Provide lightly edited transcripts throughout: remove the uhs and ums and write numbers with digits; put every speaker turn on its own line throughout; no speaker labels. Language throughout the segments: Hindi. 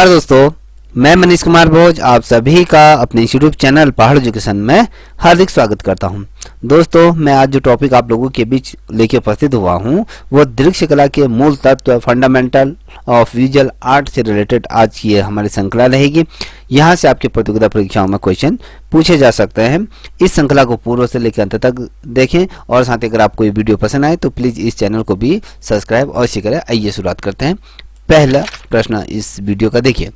नमस्कार दोस्तों, मैं मनीष कुमार भोज आप सभी का अपने यूट्यूब चैनल पहाड़ एजुकेशन में हार्दिक स्वागत करता हूं। दोस्तों, मैं आज जो टॉपिक आप लोगों के बीच लेके उपस्थित हुआ हूं वो दृश्य कला के मूल तत्व फंडामेंटल ऑफ विजुअल आर्ट से रिलेटेड आज की हमारी श्रृंखला रहेगी। यहां से आपके प्रतियोगिता परीक्षाओं में क्वेश्चन पूछे जा सकते हैं। इस श्रृंखला को पूर्व से लेकर अंत तक देखें और साथ ही अगर आपको ये वीडियो पसंद आए तो प्लीज़ इस चैनल को भी सब्सक्राइब अवश्य करें। आइए शुरुआत करते हैं। पहला प्रश्न इस वीडियो का देखिए,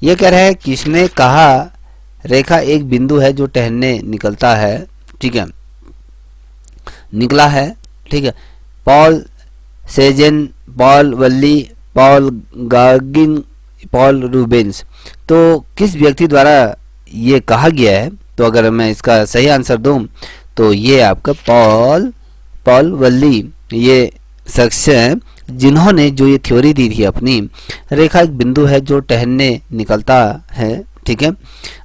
ये कह रहा है किसने कहा रेखा एक बिंदु है जो टहलने निकलता है, ठीक है, निकला है, ठीक है। पॉल सेजन, पॉल वल्ली, पॉल गागिन, पॉल रूबेंस। तो किस व्यक्ति द्वारा ये कहा गया है? तो अगर मैं इसका सही आंसर दूं तो ये आपका पॉल वल्ली ये शख्स हैं जिन्होंने जो ये थ्योरी दी थी अपनी, रेखा एक बिंदु है जो टहलने निकलता है, ठीक है।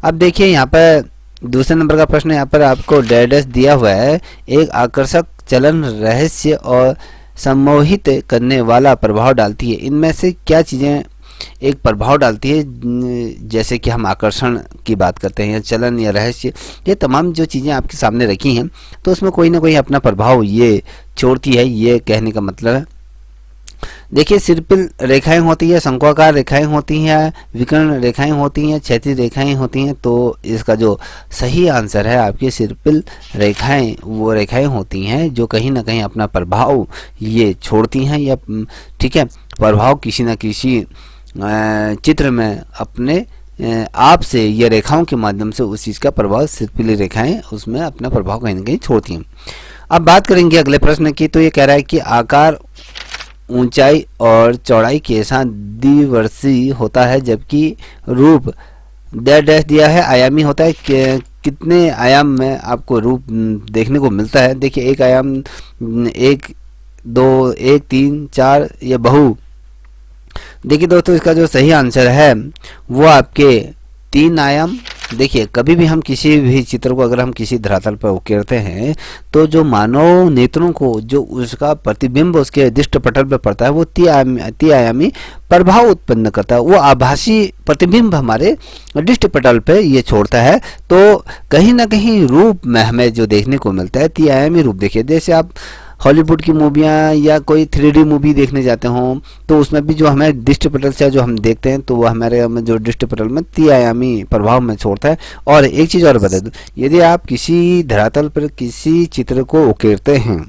अब देखिए यहाँ पर दूसरे नंबर का प्रश्न, यहाँ पर आपको डैश दिया हुआ है। एक आकर्षक चलन रहस्य और सम्मोहित करने वाला प्रभाव डालती है। इनमें से क्या चीज़ें एक प्रभाव डालती है? जैसे कि हम आकर्षण की बात करते हैं या चलन या रहस्य, ये तमाम जो चीज़ें आपके सामने रखी हैं तो उसमें कोई ना कोई अपना प्रभाव ये छोड़ती है, ये कहने का मतलब है। देखिए, सर्पिल रेखाएं होती है, शंक्वाकार रेखाएं होती हैं, विकर्ण रेखाएं होती हैं, क्षैतिज रेखाएं होती हैं। तो इसका जो सही आंसर है आपकी सर्पिल रेखाएं वो रेखाएं होती हैं जो कहीं ना कहीं अपना प्रभाव ये छोड़ती हैं, या ठीक है, प्रभाव किसी न किसी चित्र में अपने आप से या रेखाओं के माध्यम से उस चीज़ का प्रभाव, सर्पिल रेखाएं उसमें अपना प्रभाव कहीं ना कहीं छोड़ती हैं। अब बात करेंगे अगले प्रश्न की। तो ये कह रहा है कि आकार ऊंचाई और चौड़ाई के साथ द्विवर्षी होता है, जबकि रूप डैश दिया है आयामी होता है। कितने आयाम में आपको रूप देखने को मिलता है? देखिए, एक आयाम, 1, 2, 1, 3, 4 या बहु। देखिए दोस्तों, इसका जो सही आंसर है वो आपके 3 आयाम। देखिए, कभी भी हम किसी भी चित्र को अगर हम किसी धरातल पर उकेरते हैं तो जो मानव नेत्रों को जो उसका प्रतिबिंब उसके दृष्ट पटल पर पड़ता है वो त्रिआयामी प्रभाव उत्पन्न करता है। वो आभासी प्रतिबिंब हमारे दृष्ट पटल पर ये छोड़ता है। तो कहीं ना कहीं रूप में हमें जो देखने को मिलता है त्रिआयामी रूप। देखिए, जैसे आप हॉलीवुड की मूवियाँ या कोई 3D मूवी देखने जाते हों तो उसमें भी जो हमें दृष्टि पटल से जो हम देखते हैं तो वो हमारे जो दृष्टि पटल में त्रिआयामी प्रभाव में छोड़ता है। और एक चीज़ और बता दूँ, यदि आप किसी धरातल पर किसी चित्र को उकेरते हैं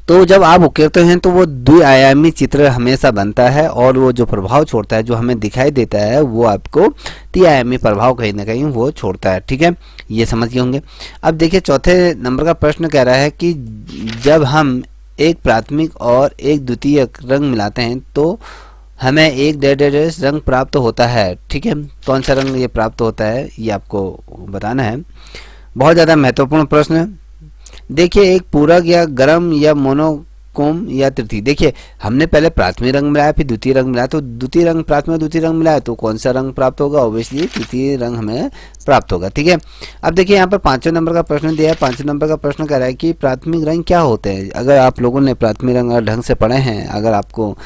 तो जब आप उकेरते हैं तो वो द्विआयामी चित्र हमेशा बनता है और वो जो प्रभाव छोड़ता है, जो हमें दिखाई देता है, वो आपको त्रिआयामी प्रभाव कहीं ना कहीं वो छोड़ता है, ठीक है, ये समझ गए होंगे। अब देखिए, चौथे नंबर का प्रश्न कह रहा है कि जब हम एक प्राथमिक और एक द्वितीयक रंग मिलाते हैं तो हमें एक डैश रंग प्राप्त होता है, ठीक है। कौन सा रंग ये प्राप्त होता है ये आपको बताना है। बहुत ज़्यादा महत्वपूर्ण प्रश्न है। देखिए, एक पूरक या गर्म या मोनोक्रोम या तृतीय। देखिए, हमने पहले प्राथमिक रंग मिलाया, फिर द्वितीय रंग मिलाया, तो द्वितीय रंग प्राथमिक द्वितीय रंग मिलाया तो कौन सा रंग प्राप्त होगा? ऑब्वियसली तृतीय रंग हमें प्राप्त होगा, ठीक है। अब देखिए, यहाँ पर 5वें नंबर का प्रश्न दिया है। 5वें नंबर का प्रश्न कह रहा है कि प्राथमिक रंग क्या होते हैं? अगर आप लोगों ने प्राथमिक रंग ढंग से पढ़े हैं, अगर आपको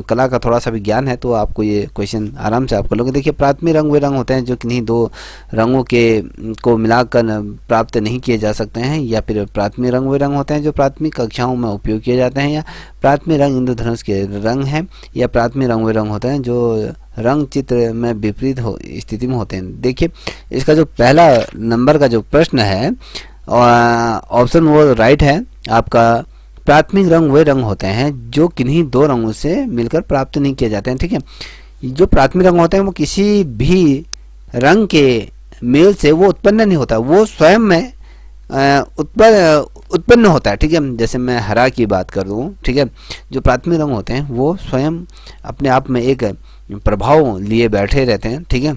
कला का थोड़ा सा भी ज्ञान है तो आपको ये क्वेश्चन आराम से आप कर लोगे। देखिए, प्राथमिक रंग वे रंग होते हैं जो किन्हीं दो रंगों को मिलाकर प्राप्त नहीं किए जा सकते हैं, या फिर प्राथमिक रंग वे रंग होते हैं जो प्राथमिक कक्षाओं में उपयोग किए जाते हैं, या प्राथमिक रंग इंद्रधनुष के रंग हैं, या प्राथमिक रंग वे रंग होते हैं जो रंग चित्र में विपरीत स्थिति में होते हैं। देखिए, इसका जो पहला नंबर का जो प्रश्न है ऑप्शन वो राइट है आपका। प्राथमिक रंग वे रंग होते हैं जो किन्हीं दो रंगों से मिलकर प्राप्त नहीं किए जाते हैं, ठीक है। जो प्राथमिक रंग होते हैं वो किसी भी रंग के मेल से वो उत्पन्न नहीं होता, वो स्वयं में उत्पन्न होता है, ठीक है। जैसे मैं हरा की बात कर दूँ, ठीक है, जो प्राथमिक रंग होते हैं वो स्वयं अपने आप में एक प्रभाव लिए बैठे रहते हैं, ठीक है।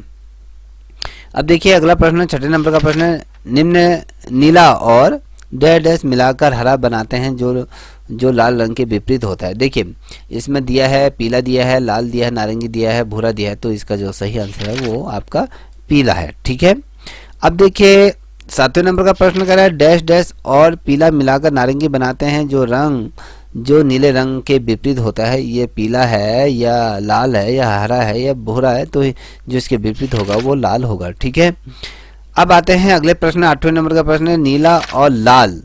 अब देखिए, अगला प्रश्न 6 नंबर का प्रश्न, निम्न नीला और डैश मिलाकर हरा बनाते हैं जो लाल रंग के विपरीत होता है। देखिए, इसमें दिया है पीला दिया है, लाल दिया है, नारंगी दिया है, भूरा दिया है, तो इसका जो सही आंसर है वो आपका पीला है, ठीक है। अब देखिए, 7वें नंबर का प्रश्न कर रहा है डैश डैश और पीला मिलाकर नारंगी बनाते हैं जो रंग जो नीले रंग के विपरीत होता है, ये पीला है या लाल है या हरा है या भूरा है, तो जो इसके विपरीत होगा वो लाल होगा। ठीक है, अब आते हैं अगले प्रश्न, 8वें नंबर का प्रश्न है, नीला और लाल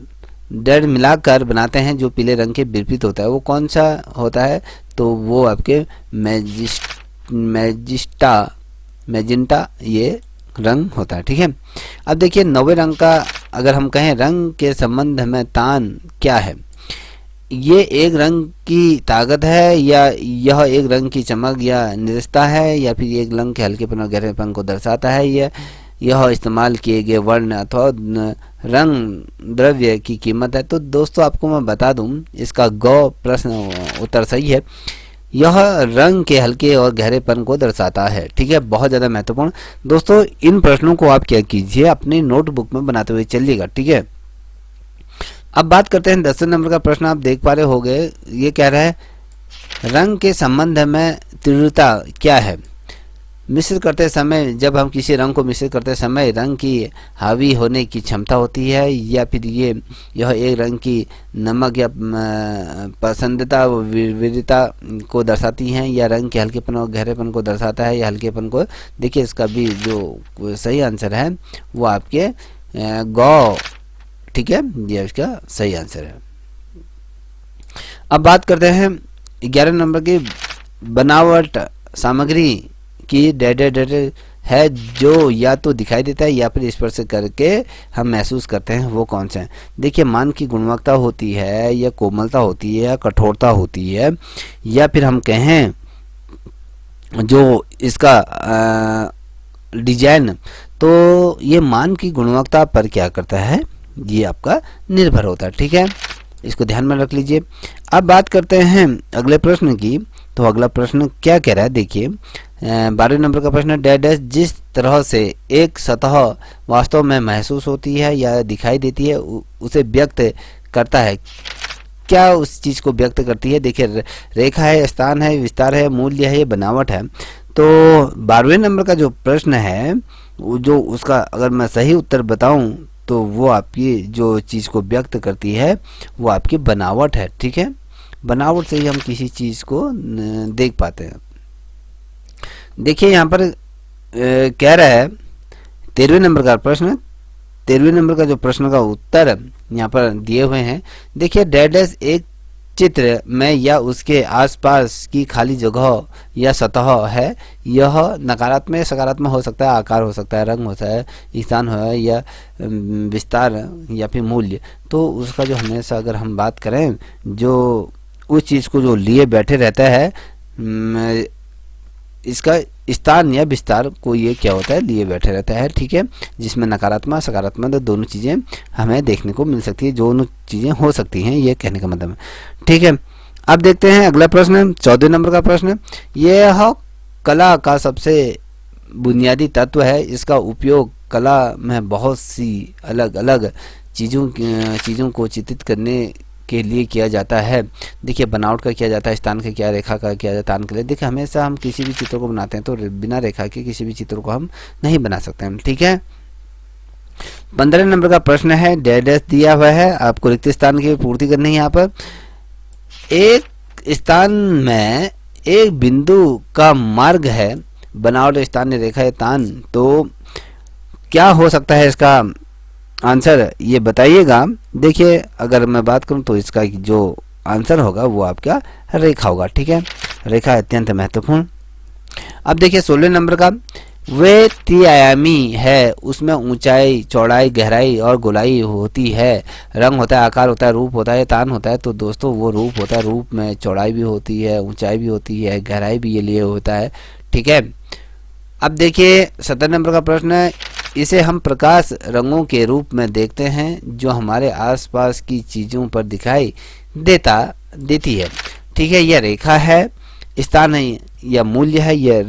डर मिलाकर बनाते हैं जो पीले रंग के विपरीत होता है, वो कौन सा होता है? तो वो आपके मैजिस्टा ये रंग होता है। ठीक है, अब देखिए 9वें रंग का अगर हम कहें रंग के संबंध में तान क्या है, ये एक रंग की ताकत है या यह एक रंग की चमक या निर्दयता है, या फिर एक रंग के हल्केपन और गहरेपन को दर्शाता है, यह इस्तेमाल किए गए वर्ण अथवा रंग द्रव्य की कीमत है। तो दोस्तों आपको मैं बता दूं, इसका गौ प्रश्न उत्तर सही है, यह रंग के हल्के और गहरेपन को दर्शाता है। ठीक है, बहुत ज़्यादा महत्वपूर्ण दोस्तों, इन प्रश्नों को आप क्या कीजिए अपनी नोटबुक में बनाते हुए चलिएगा। ठीक है, अब बात करते हैं 10वें नंबर का प्रश्न, आप देख पा रहे होंगे, ये कह रहा है रंग के संबंध में तीव्रता क्या है? मिश्रित करते समय, जब हम किसी रंग को मिश्रित करते समय रंग की हावी होने की क्षमता होती है, या फिर यह एक रंग की नमक या पसंदीदा विविधता को दर्शाती हैं, या रंग के हल्केपन और गहरेपन को दर्शाता है, या हल्केपन को। देखिए इसका भी जो सही आंसर है वो आपके गौ। ठीक है, ये इसका सही आंसर है। अब बात करते हैं 11 नंबर की, बनावट सामग्री की डेड है जो या तो दिखाई देता है या फिर स्पर्श करके हम महसूस करते हैं, वो कौन सा है? देखिए मान की गुणवत्ता होती है, या कोमलता होती है, या कठोरता होती है, या फिर हम कहें जो इसका डिजाइन, तो ये मान की गुणवत्ता पर क्या करता है, ये आपका निर्भर होता है। ठीक है, इसको ध्यान में रख लीजिए। अब बात करते हैं अगले प्रश्न की, तो अगला प्रश्न क्या कह रहा है, देखिए 12वें नंबर का प्रश्न, डैश जिस तरह से एक सतह वास्तव में महसूस होती है या दिखाई देती है उसे व्यक्त करता है, क्या उस चीज़ को व्यक्त करती है? देखिए रेखा है, स्थान है, विस्तार है, मूल्य है, ये बनावट है। तो 12वें नंबर का जो प्रश्न है, जो उसका अगर मैं सही उत्तर बताऊं तो वो आपकी जो चीज़ को व्यक्त करती है वो आपकी बनावट है। ठीक है, बनावट से ही हम किसी चीज़ को देख पाते हैं। देखिए यहाँ पर कह रहा है 13वें नंबर का प्रश्न, 13वें नंबर का जो प्रश्न का उत्तर यहाँ पर दिए हुए हैं। देखिए डैश एक चित्र में या उसके आसपास की खाली जगह या सतह है, यह नकारात्मक या सकारात्मक हो सकता है, आकार हो सकता है, रंग होता है, स्थान है, या विस्तार या फिर मूल्य। तो उसका जो हमेशा अगर हम बात करें, जो उस चीज़ को जो लिए बैठे रहता है, इसका स्थान या विस्तार को ये क्या होता है, लिए बैठे रहता है। ठीक है, जिसमें नकारात्मक सकारात्मक दोनों चीज़ें हमें देखने को मिल सकती है, दोनों चीज़ें हो सकती हैं, ये कहने का मतलब है। ठीक है, अब देखते हैं अगला प्रश्न, 14 नंबर का प्रश्न, यह कला का सबसे बुनियादी तत्व है, इसका उपयोग कला में बहुत सी अलग अलग चीज़ों को चित्रित करने के लिए किया जाता है। देखिए बनावट का किया जाता है, स्थान का किया, रेखा का किया जाता है, तान के लिए। देखिए हमेशा हम किसी भी चित्र को बनाते हैं तो बिना रेखा के किसी भी चित्र को हम नहीं बना सकते हैं। ठीक है, 15 नंबर का प्रश्न है, डैश दिया हुआ है, आपको रिक्त स्थान की पूर्ति करनी है। यहाँ पर एक स्थान में एक बिंदु का मार्ग है, बनावट, स्थान, रेखा या तान, तो क्या हो सकता है इसका आंसर, ये बताइएगा। देखिए अगर मैं बात करूं तो इसका जो आंसर होगा वो आपका रेखा होगा। ठीक है, रेखा अत्यंत महत्वपूर्ण। अब देखिए 16 नंबर का, वे त्रिआयामी है, उसमें ऊंचाई, चौड़ाई, गहराई और गोलाई होती है, रंग होता है, आकार होता है, रूप होता है, तान होता है। तो दोस्तों वो रूप होता है, रूप में चौड़ाई भी होती है, ऊंचाई भी होती है, गहराई भी ये लिए होता है। ठीक है, अब देखिए 17 नंबर का प्रश्न है, इसे हम प्रकाश रंगों के रूप में देखते हैं जो हमारे आसपास की चीज़ों पर दिखाई देती है। ठीक है, यह रेखा है, स्थान है या मूल्य है, यह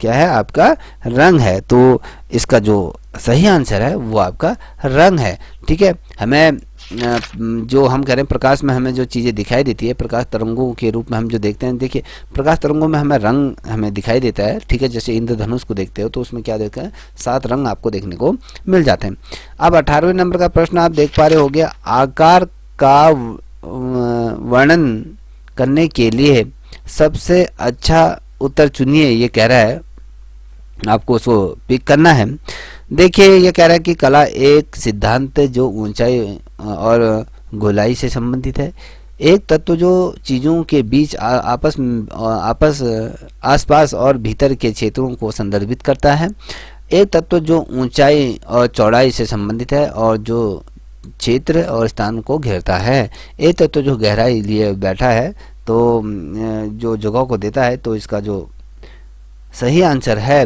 क्या है, आपका रंग है। तो इसका जो सही आंसर है वो आपका रंग है। ठीक है, हमें जो हम कह रहे हैं प्रकाश में हमें जो चीज़ें दिखाई देती है, प्रकाश तरंगों के रूप में हम जो देखते हैं, देखिए प्रकाश तरंगों में हमें रंग हमें दिखाई देता है। ठीक है, जैसे इंद्रधनुष को देखते हो तो उसमें क्या देखते हैं, 7 रंग आपको देखने को मिल जाते हैं। अब 18वें नंबर का प्रश्न आप देख पा रहे हो गया, आकार का वर्णन करने के लिए सबसे अच्छा उत्तर चुनिए, ये कह रहा है। आपको उसको पिक करना है। देखिए ये कह रहा है कि कला एक सिद्धांत है जो ऊंचाई और गोलाई से संबंधित है। एक तत्व जो चीज़ों के बीच आपस आसपास और भीतर के क्षेत्रों को संदर्भित करता है। एक तत्व जो ऊंचाई और चौड़ाई से संबंधित है और जो क्षेत्र और स्थान को घेरता है। एक तत्व जो गहराई लिए बैठा है, तो जो जगह को देता है। तो इसका जो सही आंसर है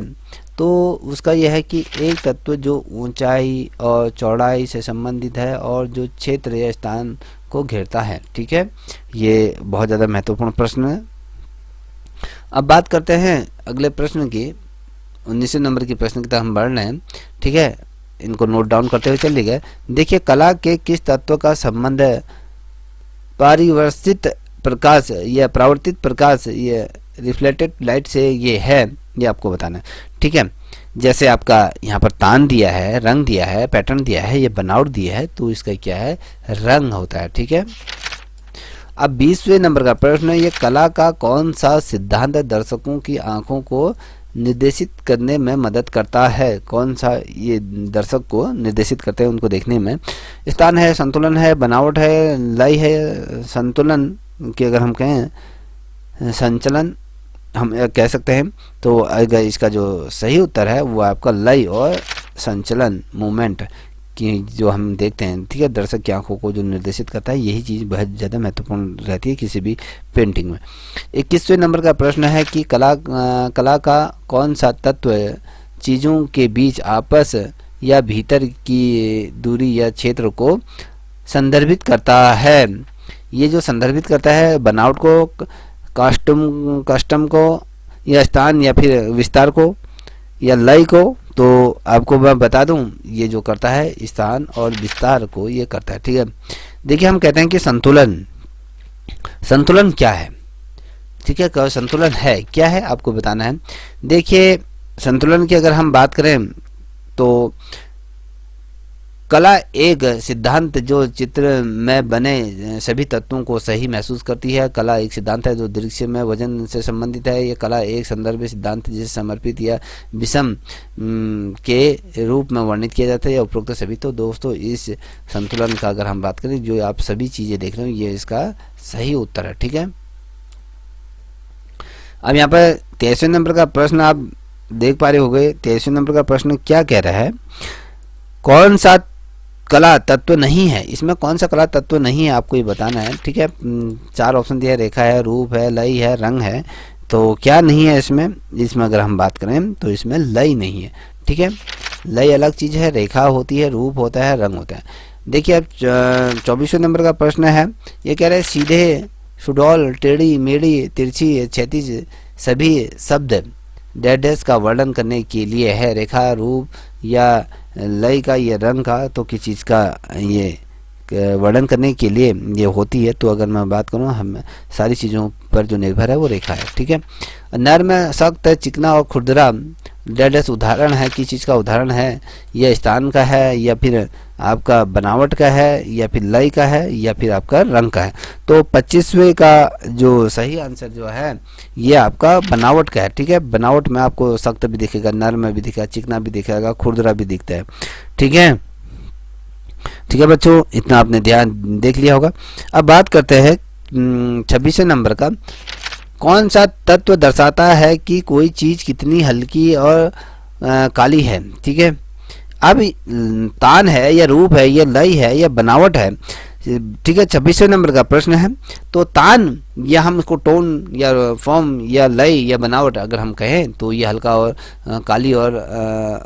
तो उसका यह है कि एक तत्व जो ऊंचाई और चौड़ाई से संबंधित है और जो क्षेत्र या स्थान को घेरता है। ठीक है, ये बहुत ज़्यादा महत्वपूर्ण प्रश्न है। अब बात करते हैं अगले प्रश्न की। 19वें नंबर की प्रश्न की तरफ हम बढ़ रहे हैं। ठीक है, इनको नोट डाउन करते हुए चलिए। देखिए कला के किस तत्व का संबंध है परिवर्तित प्रकाश या परावर्तित प्रकाश या रिफ्लेक्टेड लाइट से ये है, ये आपको बताना है। ठीक है, जैसे आपका यहाँ पर तान दिया है, रंग दिया है, पैटर्न दिया है, ये बनावट दिया है, तो इसका क्या है, रंग होता है। ठीक है, अब 20वें नंबर का प्रश्न है, ये कला का कौन सा सिद्धांत दर्शकों की आंखों को निर्देशित करने में मदद करता है। कौन सा ये दर्शक को निर्देशित करते हैं उनको देखने में। स्थान है, संतुलन है, बनावट है, लय है। संतुलन की अगर हम कहें, संचलन हम कह सकते हैं। तो अगर इसका जो सही उत्तर है वो आपका लय और संचलन, मूवमेंट की जो हम देखते हैं। ठीक है, दर्शक की आंखों को जो निर्देशित करता है, यही चीज़ बहुत ज़्यादा महत्वपूर्ण रहती है किसी भी पेंटिंग में। 21वें नंबर का प्रश्न है कि कला का कौन सा तत्व चीज़ों के बीच आपस या भीतर की दूरी या क्षेत्र को संदर्भित करता है। ये जो संदर्भित करता है बनावट को, कस्टम को, या स्थान या फिर विस्तार को, या लय को। तो आपको मैं बता दूं, ये जो करता है स्थान और विस्तार को ये करता है। ठीक है, देखिए हम कहते हैं कि संतुलन, संतुलन क्या है। ठीक है, संतुलन है क्या है आपको बताना है। देखिए संतुलन की अगर हम बात करें तो कला एक सिद्धांत जो चित्र में बने सभी तत्वों को सही महसूस करती है। कला एक सिद्धांत है जो दृश्य में वजन से संबंधित है। ये कला एक संदर्भ सिद्धांत जिसे समर्पित या विषम के रूप में वर्णित किया जाता है या उपरोक्त सभी। तो दोस्तों इस संतुलन का अगर हम बात करें, जो आप सभी चीज़ें देख रहे हो, ये इसका सही उत्तर है। ठीक है, अब यहाँ पर 23वें नंबर का प्रश्न आप देख पा रहे होंगे। 23वें नंबर का प्रश्न क्या कह रहा है, कौन सा कला तत्व नहीं है। इसमें कौन सा कला तत्व नहीं है आपको ये बताना है। ठीक है, 4 ऑप्शन दिया है, रेखा है, रूप है, लय है, रंग है। तो क्या नहीं है इसमें, इसमें अगर हम बात करें तो इसमें लय नहीं है। ठीक है, लय अलग चीज़ है, रेखा होती है, रूप होता है, रंग होता है। देखिए अब 24वें नंबर का प्रश्न है, ये कह रहे हैं सीधे, सुडौल, टेढ़ी, मेढ़ी, तिरछी, क्षैतिज सभी शब्द डैश का वर्णन करने के लिए है। रेखा, रूप या लय का, ये रंग का, तो किस चीज़ का ये वर्णन करने के लिए ये होती है। तो अगर मैं बात करूँ, हम सारी चीज़ों पर जो निर्भर है वो रेखा है। ठीक है, नर्म, सख्त, चिकना और खुरदरा डैश उदाहरण है। किस चीज़ का उदाहरण है, यह स्थान का है या फिर आपका बनावट का है या फिर लय का है या फिर आपका रंग का है। तो 25वें का जो सही आंसर जो है ये आपका बनावट का है। ठीक है, बनावट में आपको सख्त भी दिखेगा, नर्म भी दिखेगा, चिकना भी दिखेगा, खुरदरा भी दिखता है। ठीक है, ठीक है बच्चों, इतना आपने ध्यान देख लिया होगा। अब बात करते हैं 26वें नंबर का, कौन सा तत्व दर्शाता है कि कोई चीज़ कितनी हल्की और काली है। ठीक है, अब तान है या रूप है या लय है या बनावट है। ठीक है, 26वें नंबर का प्रश्न है। तो तान, या हम इसको टोन या फॉर्म या लय या बनावट अगर हम कहें तो ये हल्का और काली और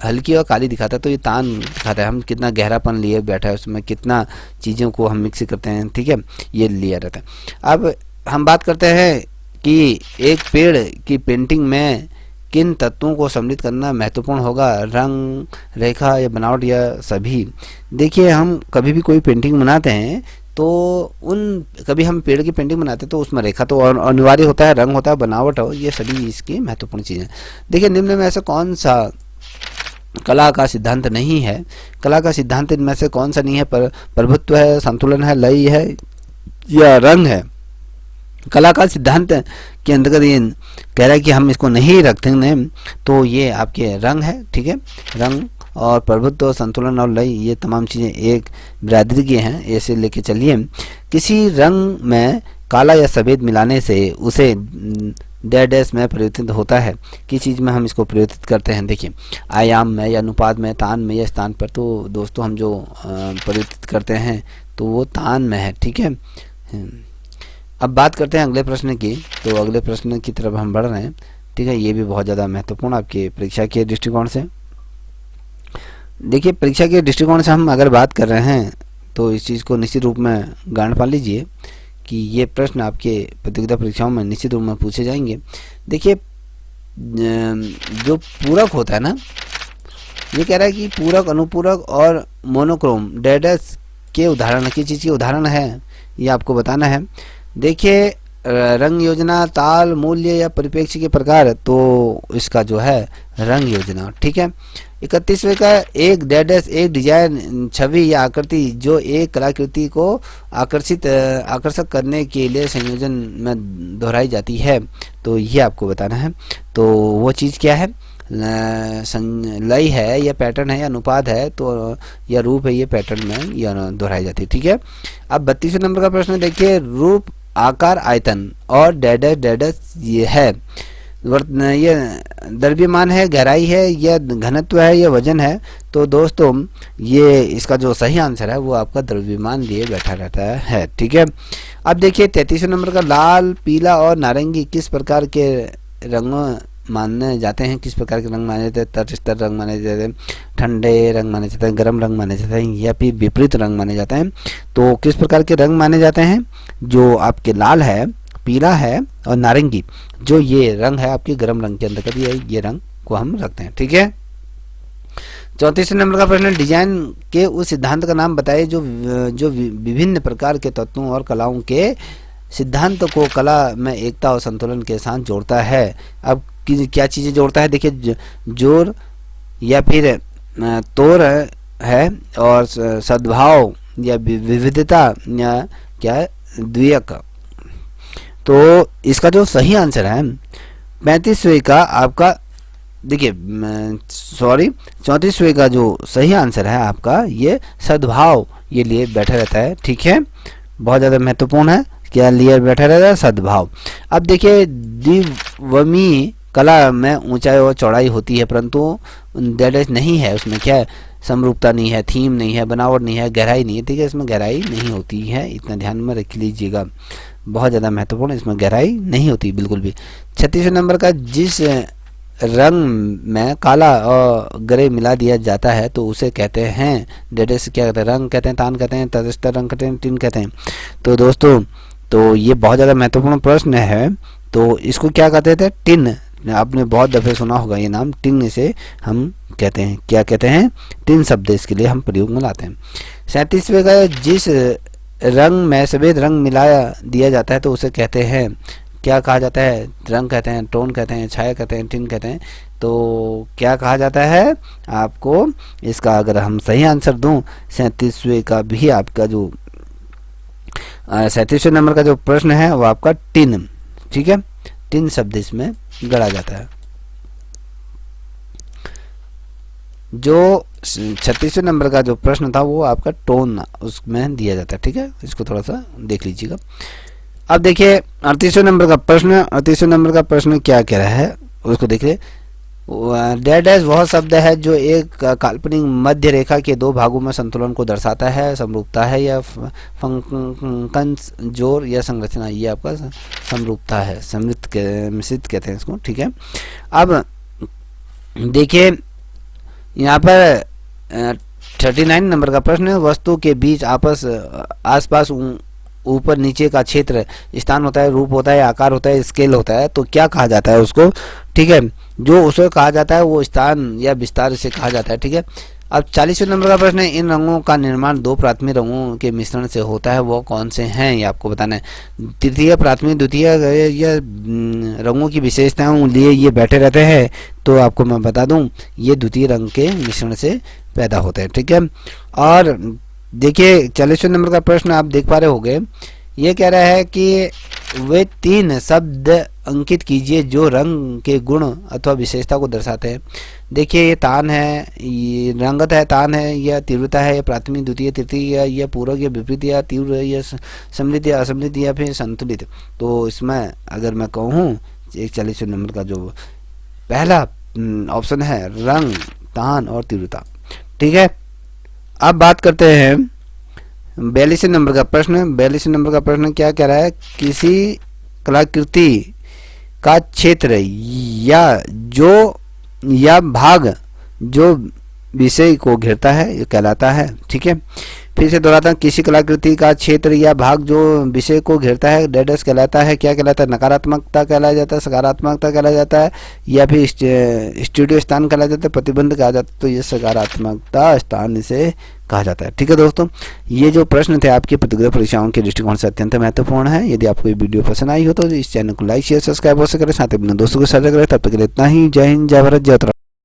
हल्की और काली दिखाता है। तो ये तान दिखाता है, हम कितना गहरापन लिए बैठा है, उसमें कितना चीज़ों को हम मिक्स करते हैं। ठीक है, ये लिया रहता है। अब हम बात करते हैं कि एक पेड़ की पेंटिंग में किन तत्वों को सम्मिलित करना महत्वपूर्ण होगा, रंग, रेखा या बनावट या सभी। देखिए हम कभी भी कोई पेंटिंग बनाते हैं तो कभी हम पेड़ की पेंटिंग बनाते हैं तो उसमें रेखा तो अनिवार्य होता है, रंग होता है, बनावट हो, ये सभी इसकी महत्वपूर्ण चीज़ें। देखिए निम्न में ऐसा कौन सा कला का सिद्धांत नहीं है। कला का सिद्धांत इनमें से कौन सा नहीं है, प्रभुत्व है, संतुलन है, लय है या रंग है। कला का सिद्धांत के अंतर्गत ये कह रहा है कि हम इसको नहीं रखेंगे, तो ये आपके रंग है, ठीक है। रंग और प्रभुत्व, संतुलन और लय, ये तमाम चीज़ें एक बिरादरी की हैं, ऐसे लेके चलिए। किसी रंग में काला या सफ़ेद मिलाने से उसे डैश में परिवर्तित होता है। किस चीज़ में हम इसको परिवर्तित करते हैं, देखिए आयाम में या अनुपात में, तान में या स्थान पर। तो दोस्तों हम जो परिवर्तित करते हैं तो वो तान में है, ठीक है। अब बात करते हैं अगले प्रश्न की। तो अगले प्रश्न की तरफ हम बढ़ रहे हैं, ठीक है। ये भी बहुत ज़्यादा महत्वपूर्ण आपके परीक्षा के दृष्टिकोण से। देखिए परीक्षा के दृष्टिकोण से हम अगर बात कर रहे हैं तो इस चीज़ को निश्चित रूप में गांठ पा लीजिए कि ये प्रश्न आपके प्रतियोगिता परीक्षाओं में निश्चित रूप में पूछे जाएंगे। देखिए जो पूरक होता है ना, ये कह रहा है कि पूरक, अनुपूरक और मोनोक्रोम डैश के उदाहरण, किस चीज़ के उदाहरण है ये आपको बताना है। देखिए रंग योजना, ताल, मूल्य या परिप्रेक्ष्य के प्रकार, तो इसका जो है रंग योजना, ठीक है। 31वें का एक डैश एक डिजाइन, छवि या आकृति जो एक कलाकृति को आकर्षक करने के लिए संयोजन में दोहराई जाती है, तो ये आपको बताना है। तो वो चीज़ क्या है, लय है या पैटर्न है या अनुपात है, तो या रूप है, ये पैटर्न में या दोहराई जाती है, ठीक है। अब 32वें नंबर का प्रश्न देखिए, रूप, आकार, आयतन और डैश ये है, ये द्रव्यमान है, गहराई है या घनत्व है या वजन है। तो दोस्तों ये इसका जो सही आंसर है वो आपका द्रव्यमान लिए बैठा रहता है, ठीक है। अब देखिए 33वें नंबर का, लाल, पीला और नारंगी किस प्रकार के रंग माने जाते हैं, किस प्रकार के रंग माने जाते हैं, तटस्थ रंग माने जाते हैं, ठंडे रंग माने जाते हैं, गर्म रंग माने जाते हैं या फिर विपरीत रंग माने जाते हैं। तो किस प्रकार के रंग माने जाते हैं, जो आपके लाल है, पीला है और नारंगी, जो ये रंग है आपके गर्म रंग के अंतर्गत ये रंग को हम रखते हैं, ठीक है। 34वें नंबर का प्रश्न, डिजाइन के उस सिद्धांत का नाम बताइए जो विभिन्न प्रकार के तत्वों और कलाओं के सिद्धांत को कला में एकता और संतुलन के साथ जोड़ता है। अब क्या चीज़ें जोड़ता है, देखिए जोर या फिर तोड़ है और सद्भाव या विविधता या क्या है, द्वियक। तो इसका जो सही आंसर है 35वें का आपका, देखिए 34वें का जो सही आंसर है आपका ये सद्भाव, ये लिए बैठा रहता है, ठीक है। बहुत ज़्यादा महत्वपूर्ण है, क्या लिए बैठा रहता है, सद्भाव। अब देखिए द्विवर्मी कला में ऊंचाई और चौड़ाई होती है, परंतु डैश नहीं है, उसमें क्या है, समरूपता नहीं है, थीम नहीं है, बनावट नहीं है, गहराई नहीं है, ठीक है। इसमें गहराई नहीं होती है, इतना ध्यान में रख लीजिएगा, बहुत ज़्यादा महत्वपूर्ण, इसमें गहराई नहीं होती बिल्कुल भी। 36वें नंबर का, जिस रंग में काला और ग्रे मिला दिया जाता है तो उसे कहते हैं डैश, क्या कहते हैं, रंग कहते हैं, तान कहते हैं, तटस्थ रंग कहते हैं, टिन कहते हैं। तो दोस्तों तो ये बहुत ज़्यादा महत्वपूर्ण प्रश्न है। तो इसको क्या कहते थे, टिन, आपने बहुत दफ़े सुना होगा ये नाम, टिन इसे हम कहते हैं, क्या कहते हैं, टिन शब्द इसके लिए हम प्रयोग में लाते हैं। 37वें का, जिस रंग में सफ़ेद रंग मिलाया दिया जाता है तो उसे कहते हैं, क्या कहा जाता है, रंग कहते हैं, टोन कहते हैं, छाया कहते हैं, टिन कहते हैं। तो क्या कहा जाता है आपको, इसका अगर हम सही आंसर दूं 37वें का भी आपका जो 37वें नंबर का जो प्रश्न है वो आपका टिन, ठीक है, टिन शब्द इसमें गढ़ा जाता है। जो 36वें नंबर का जो प्रश्न था वो आपका टोन उसमें दिया जाता है, ठीक है। इसको थोड़ा सा देख लीजिएगा। अब देखिए 38वें नंबर का प्रश्न, 38वें नंबर का प्रश्न क्या कह रहा है उसको देखिए। डैश वह शब्द है जो एक काल्पनिक मध्य रेखा के दो भागों में संतुलन को दर्शाता है, समरूपता है या फंक्शन, जोर या संरचना, ये आपका समरूपता है, मिश्रित कहते हैं इसको, ठीक है। अब देखिए यहाँ पर 39 नंबर का प्रश्न है, वस्तु के बीच आसपास ऊपर नीचे का क्षेत्र स्थान होता है, रूप होता है, आकार होता है, स्केल होता है, तो क्या कहा जाता है उसको, ठीक है। जो उसे कहा जाता है वो स्थान या विस्तार से कहा जाता है, ठीक है। अब 40वें नंबर का प्रश्न है, इन रंगों का निर्माण दो प्राथमिक रंगों के मिश्रण से होता है, वो कौन से हैं, ये आपको बताना है। तृतीय, प्राथमिक, द्वितीय या रंगों की विशेषताओं लिए ये बैठे रहते हैं, तो आपको मैं बता दूं ये द्वितीय रंग के मिश्रण से पैदा होते हैं, ठीक है। और देखिए 40वें नंबर का प्रश्न आप देख पा रहे होंगे ये कह रहा है कि वे 3 शब्द अंकित कीजिए जो रंग के गुण अथवा विशेषता को दर्शाते हैं। देखिए, ये तान है, ये रंगत है, तान है, यह तीव्रता है, यह प्राथमिक, द्वितीय, तृतीय, यह पूरक, या विपरीत, या तीव्र, या सम्मिलित, या असम्मिलित, या फिर संतुलित। तो इसमें अगर मैं कहूँ 41 नंबर का जो पहला ऑप्शन है रंग, तान और तीव्रता। ठीक है, अब बात करते हैं 42 नंबर का प्रश्न। 42 नंबर का प्रश्न क्या कह रहा है? किसी कलाकृति का क्षेत्र या भाग जो विषय को घेरता है ये कहलाता है। ठीक है, फिर से दोहराता हूँ, किसी कलाकृति का क्षेत्र या भाग जो विषय को घेरता है डेडस कहलाता है। क्या कहलाता है? नकारात्मकता कहलाया जाता है, सकारात्मकता कहलाया जाता है, या फिर स्टूडियो स्थान कहलाया जाता है, प्रतिबंध कहा जाता है। तो ये सकारात्मकता स्थान इसे कहा जाता है। ठीक है दोस्तों, ये जो प्रश्न थे आपकी प्रतियोगिता परीक्षाओं के दृष्टिकोण से अत्यंत महत्वपूर्ण है। यदि आपको ये वीडियो पसंद आई हो तो इस चैनल को लाइक शेयर सब्सक्राइब अवश्य करें, साथ ही अपने दोस्तों को साझा करें। तब तक के लिए इतना ही। जय हिंद, जय भारत, जय उत्तराखंड।